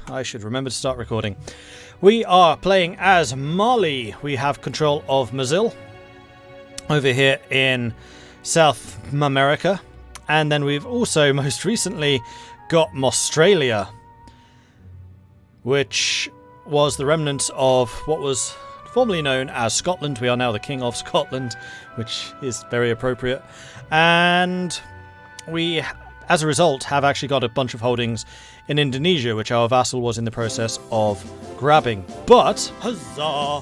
I should remember to start recording. We are playing as Mali. We have control of Mazil over here in South America. And then we've also most recently got Australia, which was the remnants of what was formerly known as Scotland. We are now the King of Scotland, which is very appropriate. And we, as a result, have actually got a bunch of holdings in Indonesia, which our vassal was in the process of grabbing. But, huzzah!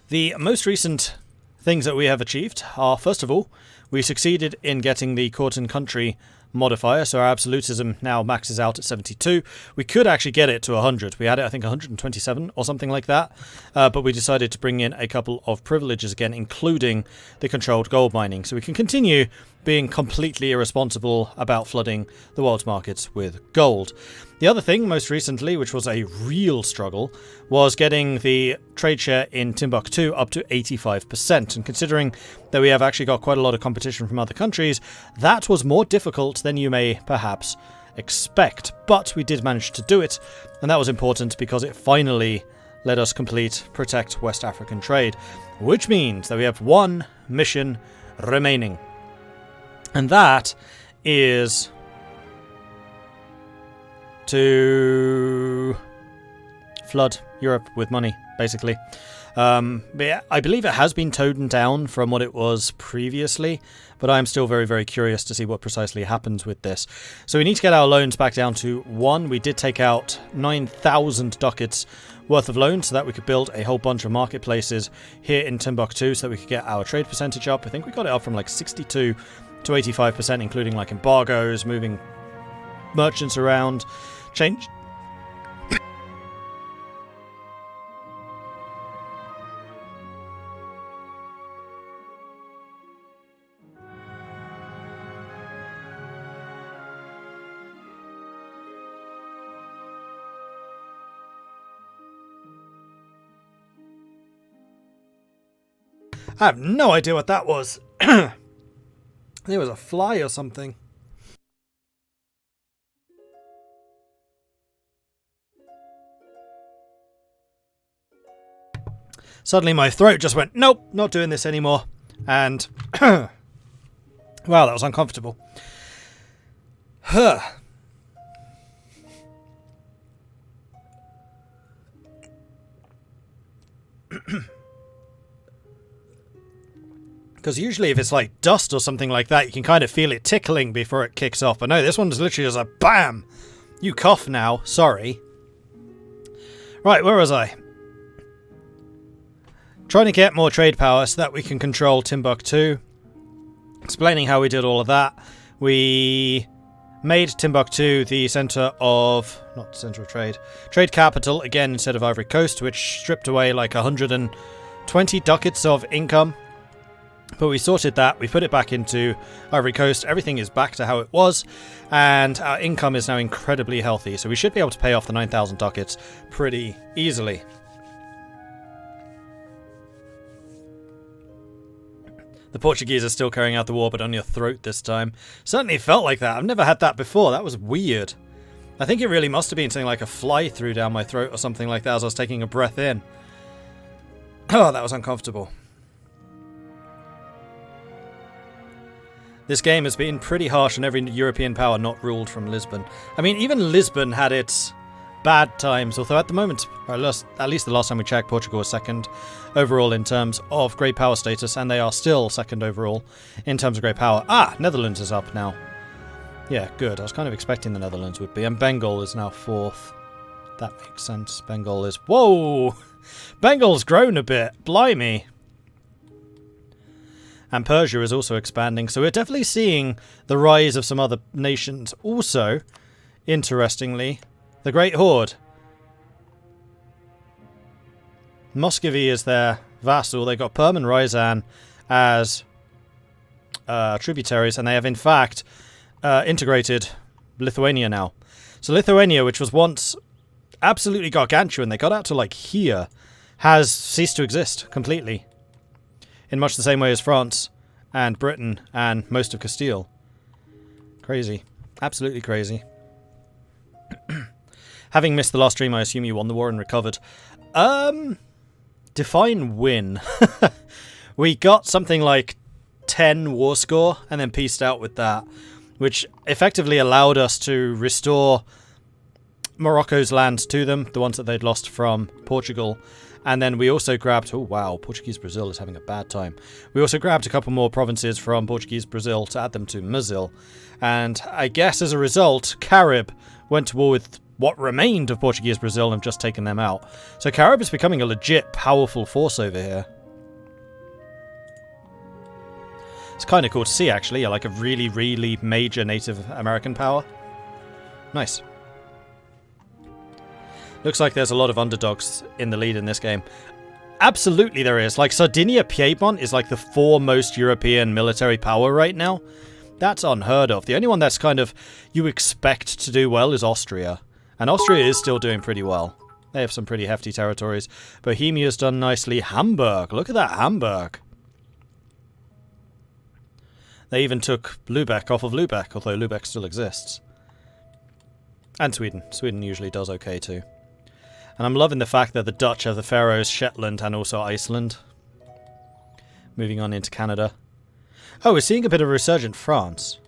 The most recent things that we have achieved are, first of all, we succeeded in getting the court and country modifier, so our absolutism now maxes out at 72. We could actually get it to 100. We had it, I think, 127 or something like that, but we decided to bring in a couple of privileges again, including the controlled gold mining, so we can continue being completely irresponsible about flooding the world's markets with gold. The other thing, most recently, which was a real struggle, was getting the trade share in Timbuktu up to 85%. And considering that we have actually got quite a lot of competition from other countries, that was more difficult than you may perhaps expect. But we did manage to do it, and that was important because it finally let us complete Protect West African Trade, which means that we have one mission remaining. And that is to flood Europe with money, basically. But yeah, I believe it has been toned down from what it was previously, but I'm still very, very curious to see what precisely happens with this. So we need to get our loans back down to 1. We did take out 9,000 ducats worth of loans so that we could build a whole bunch of marketplaces here in Timbuktu so that we could get our trade percentage up. I think we got it up from like 62 to 85%, including like embargoes, moving merchants around, change. I have no idea what that was. There was a fly or something. Suddenly my throat just went, nope, not doing this anymore. And, wow, that was uncomfortable. Huh. Because usually if it's like dust or something like that, you can kind of feel it tickling before it kicks off. But no, this one's literally just a BAM! You cough now, sorry. Right, where was I? Trying to get more trade power so that we can control Timbuktu. Explaining how we did all of that. We made Timbuktu the centre of... not centre of trade. Trade capital, again, instead of Ivory Coast, which stripped away like 120 ducats of income. But we sorted that, we put it back into Ivory Coast, everything is back to how it was, and our income is now incredibly healthy, so we should be able to pay off the 9,000 ducats pretty easily. The Portuguese are still carrying out the war, but on your throat this time. Certainly felt like that. I've never had that before. That was weird. I think it really must have been something like a fly through down my throat or something like that as I was taking a breath in. Oh, that was uncomfortable. This game has been pretty harsh on every European power not ruled from Lisbon. I mean, even Lisbon had its bad times, although at the moment, or at least the last time we checked, Portugal was second overall in terms of great power status, and they are still second overall in terms of great power. Ah, Netherlands is up now. Yeah, good. I was kind of expecting the Netherlands would be, and Bengal is now 4th. That makes sense. Bengal is... whoa! Bengal's grown a bit. Blimey. And Persia is also expanding, so we're definitely seeing the rise of some other nations. Also, interestingly, the Great Horde. Muscovy is their vassal. They got Perm and Ryazan as tributaries, and they have in fact integrated Lithuania now. So Lithuania, which was once absolutely gargantuan, they got out to like here, has ceased to exist completely. In much the same way as France and Britain and most of Castile. Crazy. Absolutely crazy. Having missed the last stream, I assume you won the war and recovered. Define win. We got something like 10 war score and then pieced out with that, which effectively allowed us to restore Morocco's lands to them, the ones that they'd lost from Portugal. And then we also grabbed... Oh, wow. Portuguese Brazil is having a bad time. We also grabbed a couple more provinces from Portuguese Brazil to add them to Brazil. And I guess as a result, Carib went to war with what remained of Portuguese Brazil and have just taken them out. So Carib is becoming a legit powerful force over here. It's kind of cool to see, actually. Like a really, really major Native American power. Nice. Looks like there's a lot of underdogs in the lead in this game. Absolutely there is. Like, Sardinia-Piedmont is like the foremost European military power right now. That's unheard of. The only one that's kind of you expect to do well is Austria. And Austria is still doing pretty well. They have some pretty hefty territories. Bohemia's done nicely. Hamburg. Look at that Hamburg. They even took Lübeck off of Lübeck, although Lübeck still exists. And Sweden. Sweden usually does okay too. And I'm loving the fact that the Dutch have the Faroes, Shetland, and also Iceland. Moving on into Canada. Oh, we're seeing a bit of a resurgent France.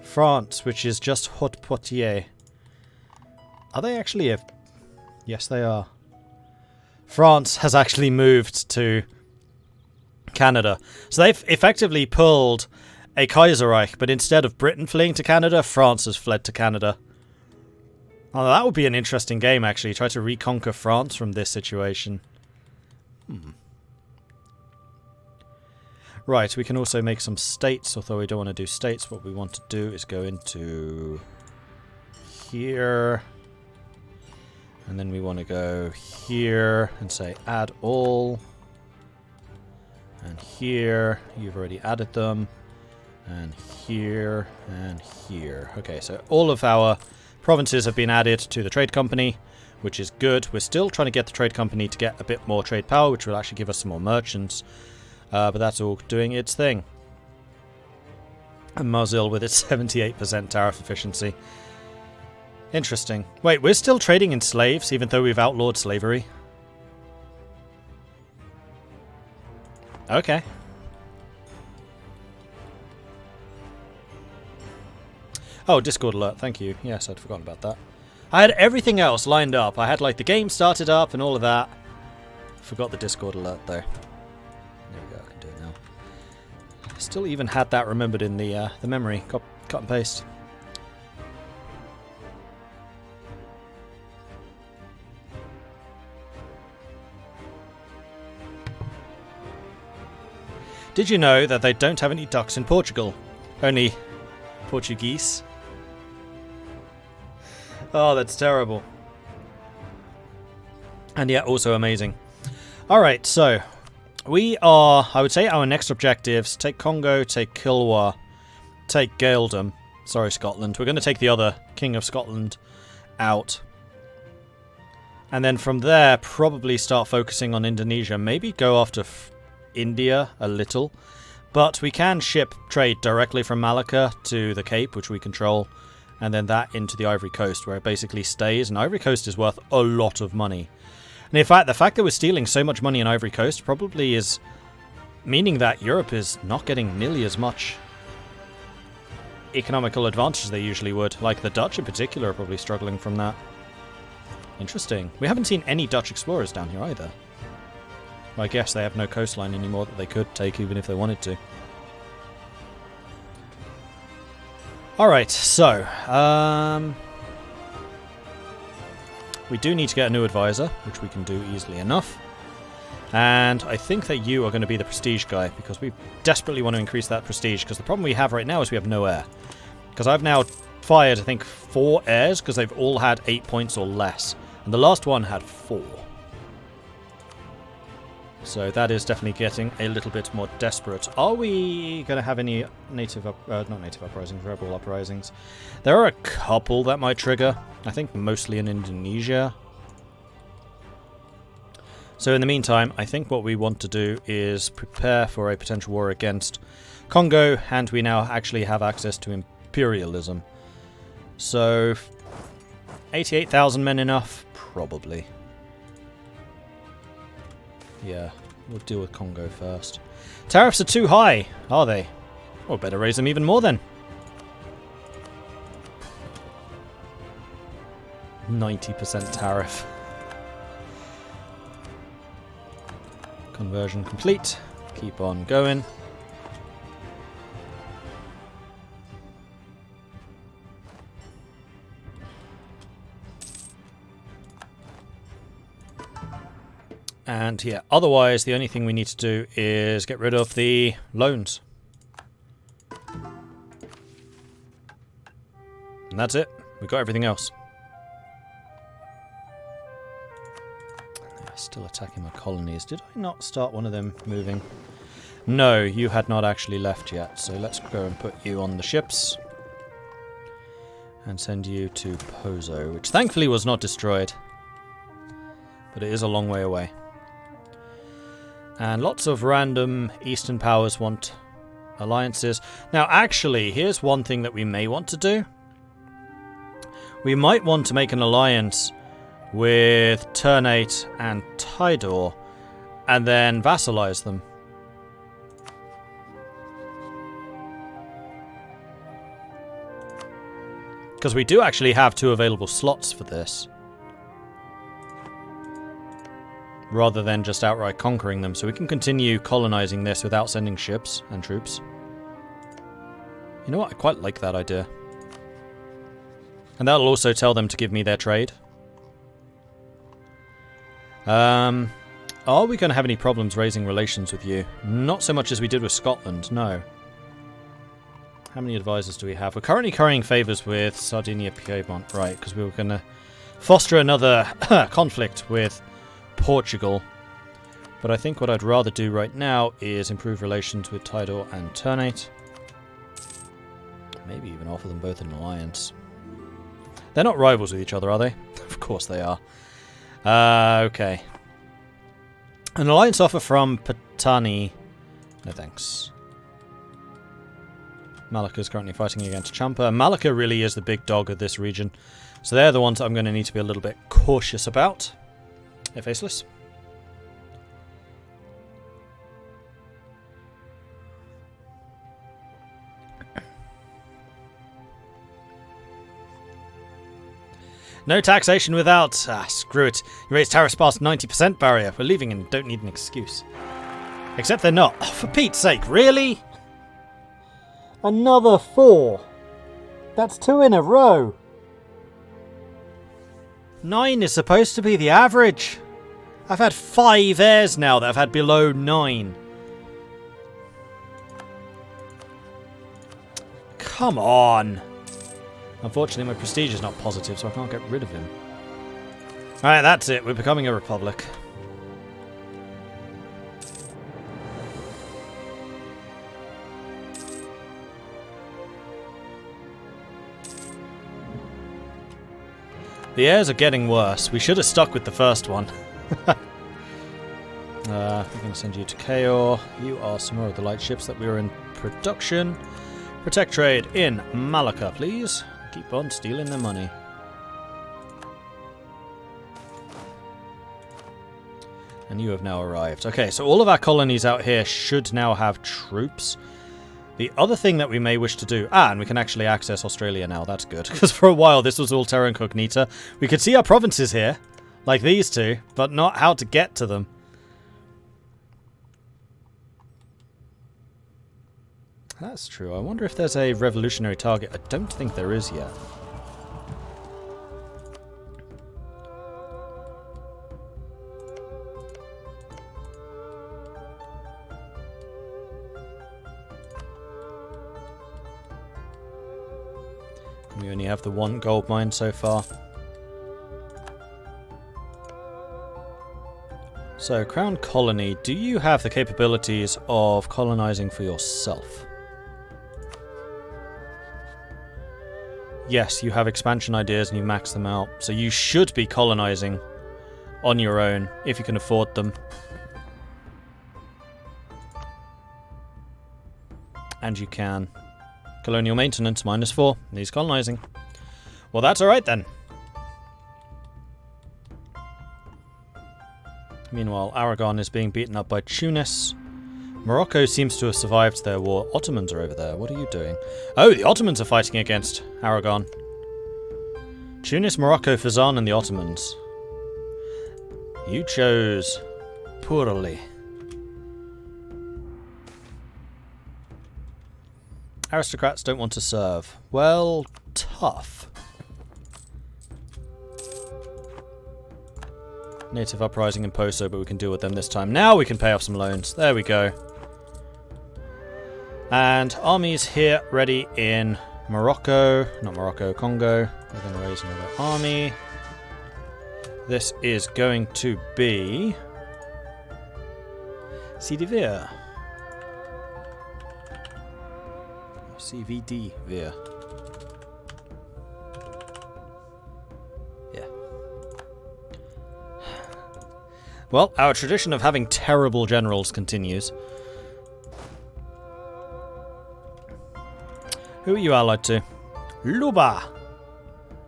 France, which is just Haute-Poitiers. Are they actually a... Yes, they are. France has actually moved to Canada. So they've effectively pulled a Kaiserreich, but instead of Britain fleeing to Canada, France has fled to Canada. Oh, that would be an interesting game, actually. Try to reconquer France from this situation. Right, we can also make some states, although we don't want to do states. What we want to do is go into here. And then we want to go here and say add all. And here, you've already added them. And here, and here. Okay, so all of our provinces have been added to the trade company, which is good. We're still trying to get the trade company to get a bit more trade power, which will actually give us some more merchants. But that's all doing its thing. And Mosul with its 78% tariff efficiency. Interesting. Wait, we're still trading in slaves, even though we've outlawed slavery? Okay. Oh, Discord alert, thank you. Yes, I'd forgotten about that. I had everything else lined up. I had, like, the game started up and all of that. Forgot the Discord alert, though. There we go, I can do it now. Still even had that remembered in the memory. Cut and paste. Did you know that they don't have any ducks in Portugal? Only Portuguese. Oh, that's terrible. And yet also amazing. Alright, so we are, I would say our next objectives, take Congo, take Kilwa, take Gaeldom. Sorry, Scotland. We're going to take the other King of Scotland out. And then from there, probably start focusing on Indonesia. Maybe go after India a little. But we can ship trade directly from Malacca to the Cape, which we control, and then that into the Ivory Coast, where it basically stays. And Ivory Coast is worth a lot of money. And in fact, the fact that we're stealing so much money in Ivory Coast probably is meaning that Europe is not getting nearly as much economical advantage as they usually would. Like the Dutch in particular are probably struggling from that. Interesting. We haven't seen any Dutch explorers down here either. Well, I guess they have no coastline anymore that they could take even if they wanted to. Alright, so we do need to get a new advisor, which we can do easily enough. And I think that you are going to be the prestige guy, because we desperately want to increase that prestige, because the problem we have right now is we have no air. Because I've now fired, I think, 4 heirs, because they've all had 8 points or less. And the last one had 4. So that is definitely getting a little bit more desperate. Are we going to have any not native uprisings, rebel uprisings? There are a couple that might trigger. I think mostly in Indonesia. So in the meantime, I think what we want to do is prepare for a potential war against Congo, and we now actually have access to imperialism. So 88,000 men enough? Probably. Yeah, we'll deal with Congo first. Tariffs are too high, are they? Well, better raise them even more then. 90% tariff. Conversion complete. Keep on going. And yeah, otherwise the only thing we need to do is get rid of the loans. And that's it. We've got everything else. They're still attacking my colonies. Did I not start one of them moving? No, you had not actually left yet. So let's go and put you on the ships. And send you to Pozo, which thankfully was not destroyed. But it is a long way away. And lots of random Eastern powers want alliances. Now, actually, here's one thing that we may want to do. We might want to make an alliance with Ternate and Tidor, and then vassalize them. Because we do actually have 2 available slots for this. Rather than just outright conquering them, so we can continue colonizing this without sending ships and troops. You know what? I quite like that idea. And that'll also tell them to give me their trade. Are we going to have any problems raising relations with you? Not so much as we did with Scotland, no. How many advisors do we have? We're currently currying favours with Sardinia Piedmont, right, because we were going to foster another conflict with Portugal. But I think what I'd rather do right now is improve relations with Tidor and Ternate. Maybe even offer them both an alliance. They're not rivals with each other, are they? Of course they are. Okay. An alliance offer from Patani. No thanks. Malacca is currently fighting against Champa. Malacca really is the big dog of this region. So they're the ones I'm going to need to be a little bit cautious about. They're faceless. No taxation without... screw it. You raised tariffs past 90% barrier. We're leaving and don't need an excuse. Except they're not. Oh, for Pete's sake, really? Another 4. That's 2 in a row. 9 is supposed to be the average. I've had 5 heirs now that have had below 9. Come on. Unfortunately, my prestige is not positive, so I can't get rid of him. Alright, that's it. We're becoming a republic. The heirs are getting worse. We should have stuck with the first one. We're going to send you to Kaor. You are some more of the light ships that we are in production. Protect trade in Malacca, please. Keep on stealing their money. And you have now arrived. Okay, so all of our colonies out here should now have troops. The other thing that we may wish to do... and we can actually access Australia now. That's good. Because for a while this was all terra incognita. We could see our provinces here, like these two, but not how to get to them. That's true. I wonder if there's a revolutionary target. I don't think there is yet. We only have the 1 gold mine so far. So, Crown Colony, do you have the capabilities of colonizing for yourself? Yes, you have expansion ideas and you max them out. So you should be colonizing on your own if you can afford them. And you can. Colonial maintenance, -4. Needs colonizing. Well, that's alright then. Meanwhile, Aragon is being beaten up by Tunis. Morocco seems to have survived their war. Ottomans are over there. What are you doing? Oh, the Ottomans are fighting against Aragon. Tunis, Morocco, Fezzan, and the Ottomans. You chose poorly. Aristocrats don't want to serve. Well, tough. Native uprising in Poso, but we can deal with them this time. Now we can pay off some loans. There we go. And armies here ready in Morocco. Not Morocco, Congo. We're going to raise another army. This is going to be CDVIR. CVD Vir. Yeah. Well, our tradition of having terrible generals continues. Who are you allied to? Luba!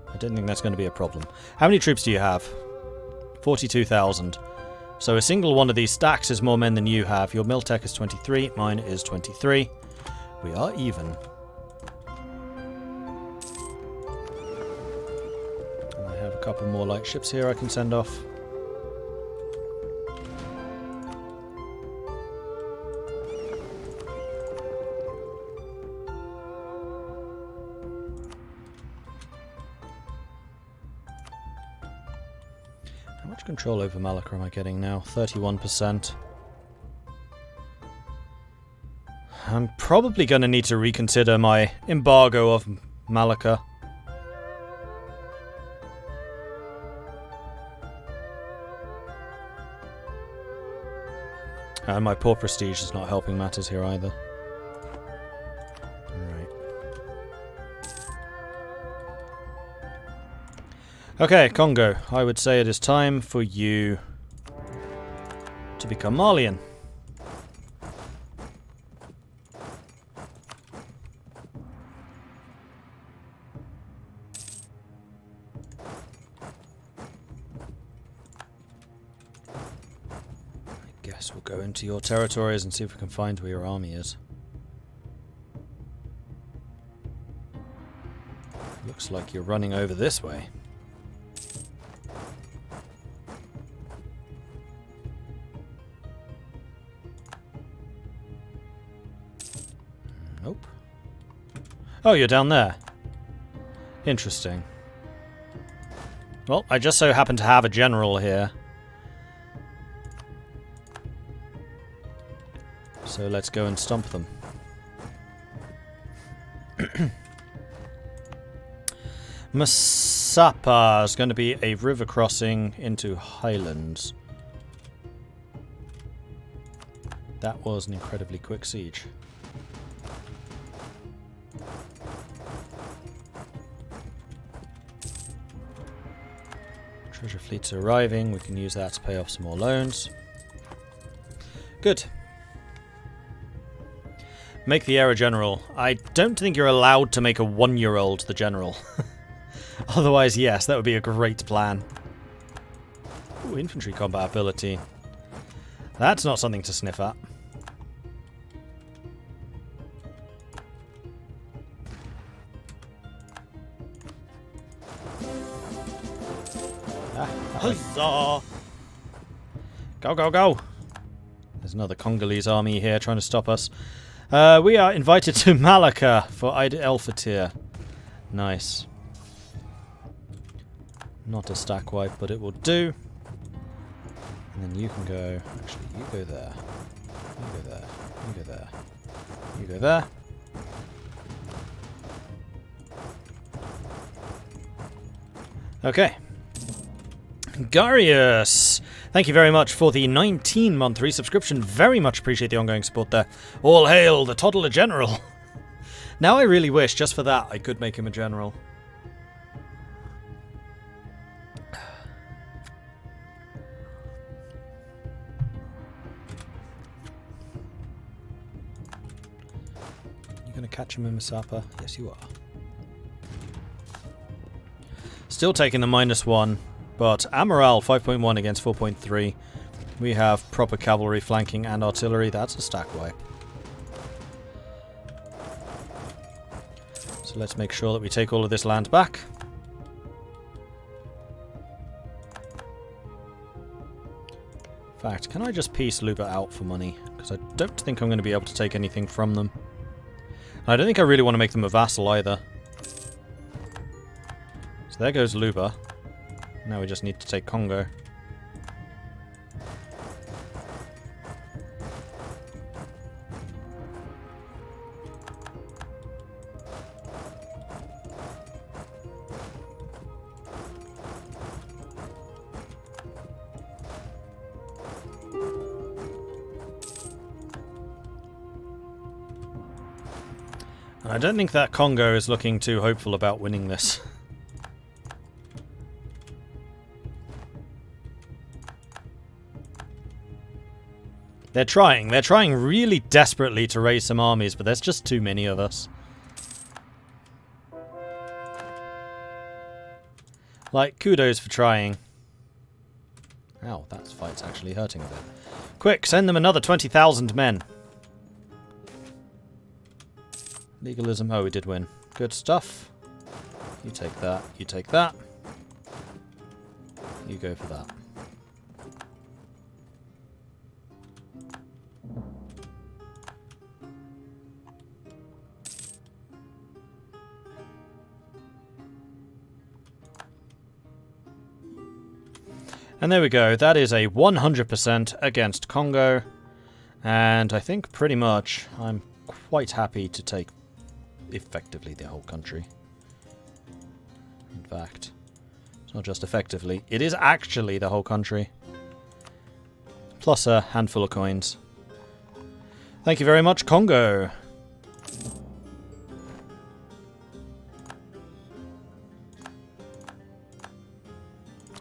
I don't think that's going to be a problem. How many troops do you have? 42,000. So a single one of these stacks is more men than you have. Your Miltech is 23, mine is 23. We are even. And I have a couple more light ships here I can send off. How much control over Malacca am I getting now? 31%. I'm probably going to need to reconsider my embargo of Malacca. And my poor prestige is not helping matters here either. Alright. Okay, Congo. I would say it is time for you to become Malian. Guess we'll go into your territories and see if we can find where your army is. Looks like you're running over this way. Nope. Oh, you're down there. Interesting. Well, I just so happen to have a general here. So let's go and stomp them. Masapa is going to be a river crossing into Highlands. That was an incredibly quick siege. Treasure fleets are arriving. We can use that to pay off some more loans. Good. Make the heir a general. I don't think you're allowed to make a 1-year-old the general. Otherwise, yes, that would be a great plan. Ooh, infantry combat ability. That's not something to sniff at. Huzzah! Go, go, go! There's another Congolese army here trying to stop us. We are invited to Malacca for Eid el-Fitr. Nice. Not a stack wipe, but it will do. And then you can go... Actually, you go there. You go there. You go there. You go there. Okay. Garius! Thank you very much for the 19-month resubscription. Very much appreciate the ongoing support there. All hail the toddler general! Now I really wish, just for that, I could make him a general. You gonna catch him in Masapa? Yes, you are. Still taking the -1. But Amaral 5.1 against 4.3. We have proper cavalry flanking and artillery. That's a stack wipe. So let's make sure that we take all of this land back. In fact, can I just piece Luba out for money? Because I don't think I'm going to be able to take anything from them. And I don't think I really want to make them a vassal either. So there goes Luba. Now we just need to take Congo. I don't think that Congo is looking too hopeful about winning this. They're trying really desperately to raise some armies, but there's just too many of us. Like, kudos for trying. Ow, that fight's actually hurting a bit. Quick, send them another 20,000 men. Legalism. Oh, we did win. Good stuff. You take that. You take that. You go for that. And there we go. That is a 100% against Congo. And I think pretty much I'm quite happy to take effectively the whole country. In fact, it's not just effectively, it is actually the whole country. Plus a handful of coins. Thank you very much, Congo.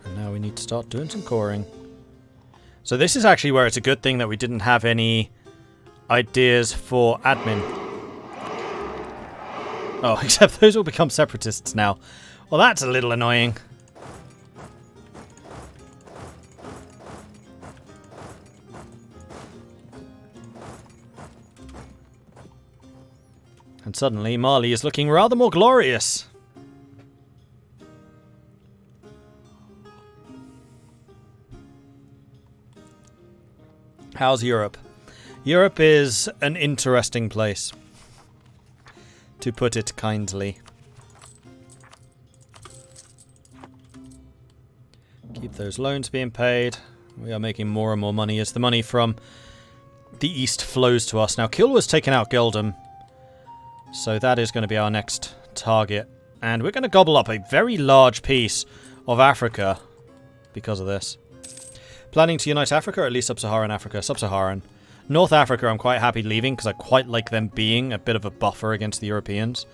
And now we need to start doing some coring. So this is actually where it's a good thing that we didn't have any ideas for admin. Oh, except those will become separatists now. Well, that's a little annoying. And suddenly, Mali is looking rather more glorious. How's Europe? Europe is an interesting place, to put it kindly. Keep those loans being paid. We are making more and more money as the money from the east flows to us. Now, Kilwa's taken out Geldom, so that is going to be our next target. And we're going to gobble up a very large piece of Africa because of this. Planning to unite Africa, or at least Sub-Saharan Africa? Sub-Saharan. North Africa I'm quite happy leaving because I quite like them being a bit of a buffer against the Europeans.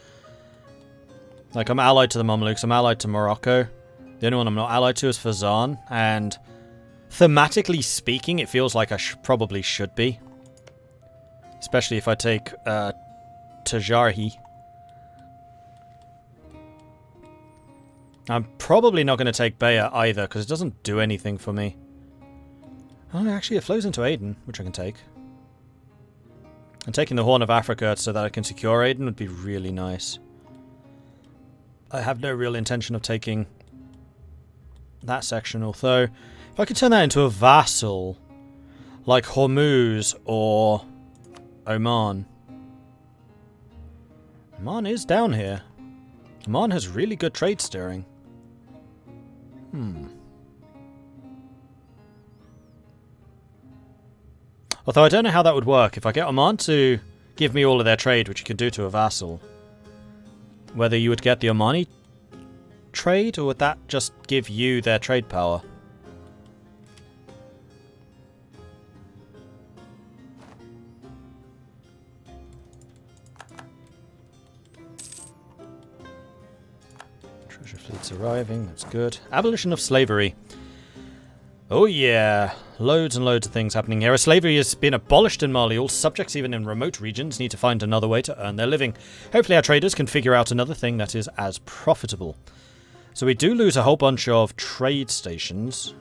Like, I'm allied to the Mamluks, I'm allied to Morocco. The only one I'm not allied to is Fazan, and thematically speaking, it feels like I probably should be. Especially if I take Tajarhi. I'm probably not going to take Beya either because it doesn't do anything for me. Oh, actually it flows into Aden, which I can take. And taking the Horn of Africa so that I can secure Aden would be really nice. I have no real intention of taking that section, although if I could turn that into a vassal, like Hormuz or Oman. Oman is down here. Oman has really good trade steering. Although I don't know how that would work. If I get Oman to give me all of their trade, which you can do to a vassal, whether you would get the Omani trade, or would that just give you their trade power? Treasure fleet's arriving, that's good. Abolition of slavery. Oh yeah, loads and loads of things happening here. As slavery has been abolished in Mali, all subjects, even in remote regions, need to find another way to earn their living. Hopefully our traders can figure out another thing that is as profitable. So we do lose a whole bunch of trade stations.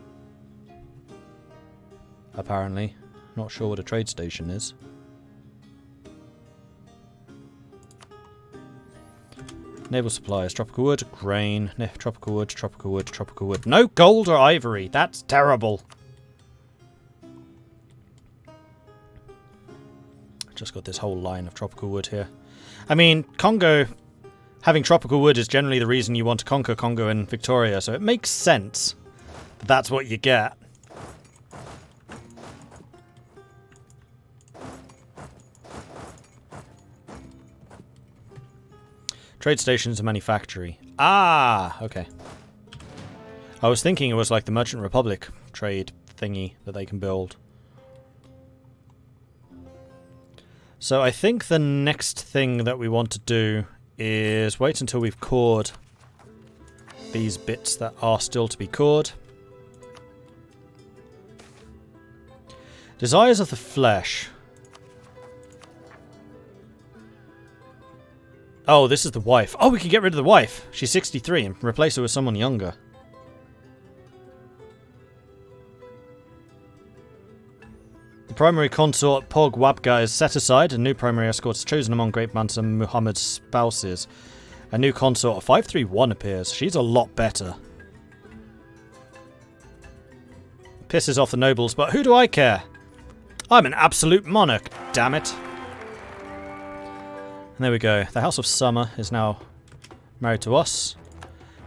apparently. Not sure what a trade station is. Naval supplies, tropical wood, grain, tropical wood, tropical wood, tropical wood. No gold or ivory. That's terrible. Just got this whole line of tropical wood here. I mean, Congo, having tropical wood is generally the reason you want to conquer Congo and Victoria, so it makes sense that that's what you get. Trade stations and manufactory. Ah, okay. I was thinking it was like the Merchant Republic trade thingy that they can build. So I think the next thing that we want to do is wait until we've cored these bits that are still to be cored. Desires of the flesh. Oh, this is the wife. Oh, we can get rid of the wife. She's 63 and replace her with someone younger. The primary consort, Pog Wabga, is set aside. A new primary escort is chosen among Great Mansa Muhammad's spouses. A new consort of 531 appears. She's a lot better. Pisses off the nobles, but who do I care? I'm an absolute monarch, damn it. And there we go. The House of Summer is now married to us.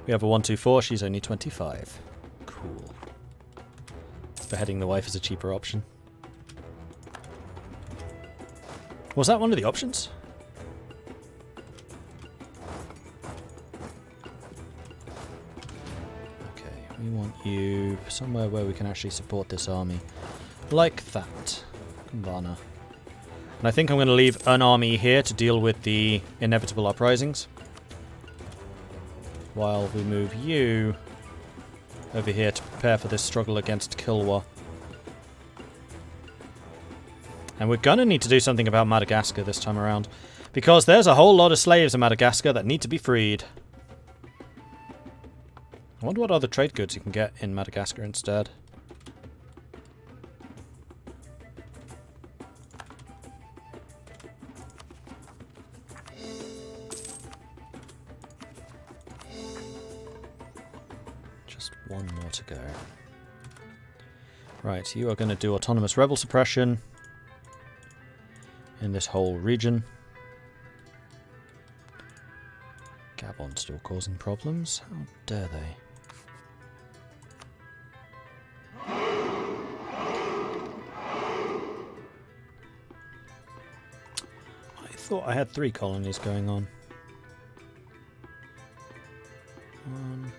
We have a 124. She's only 25. Cool. Beheading the wife is a cheaper option. Was that one of the options? Okay, we want you somewhere where we can actually support this army. Like that. Kumbana. And I think I'm going to leave an army here to deal with the inevitable uprisings. While we move you over here to prepare for this struggle against Kilwa. And we're going to need to do something about Madagascar this time around. Because there's a whole lot of slaves in Madagascar that need to be freed. I wonder what other trade goods you can get in Madagascar instead. Just one more to go. Right, you are going to do autonomous rebel suppression in this whole region. Gabon's still causing problems. How dare they? I thought I had 3 colonies going on. 1,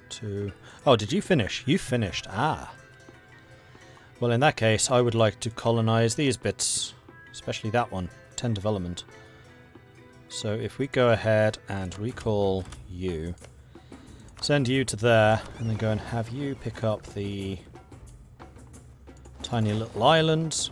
2... Oh, did you finish? You finished. Ah. Well, in that case, I would like to colonize these bits. Especially that one. 10 development. So if we go ahead and recall you, send you to there, and then go and have you pick up the tiny little islands.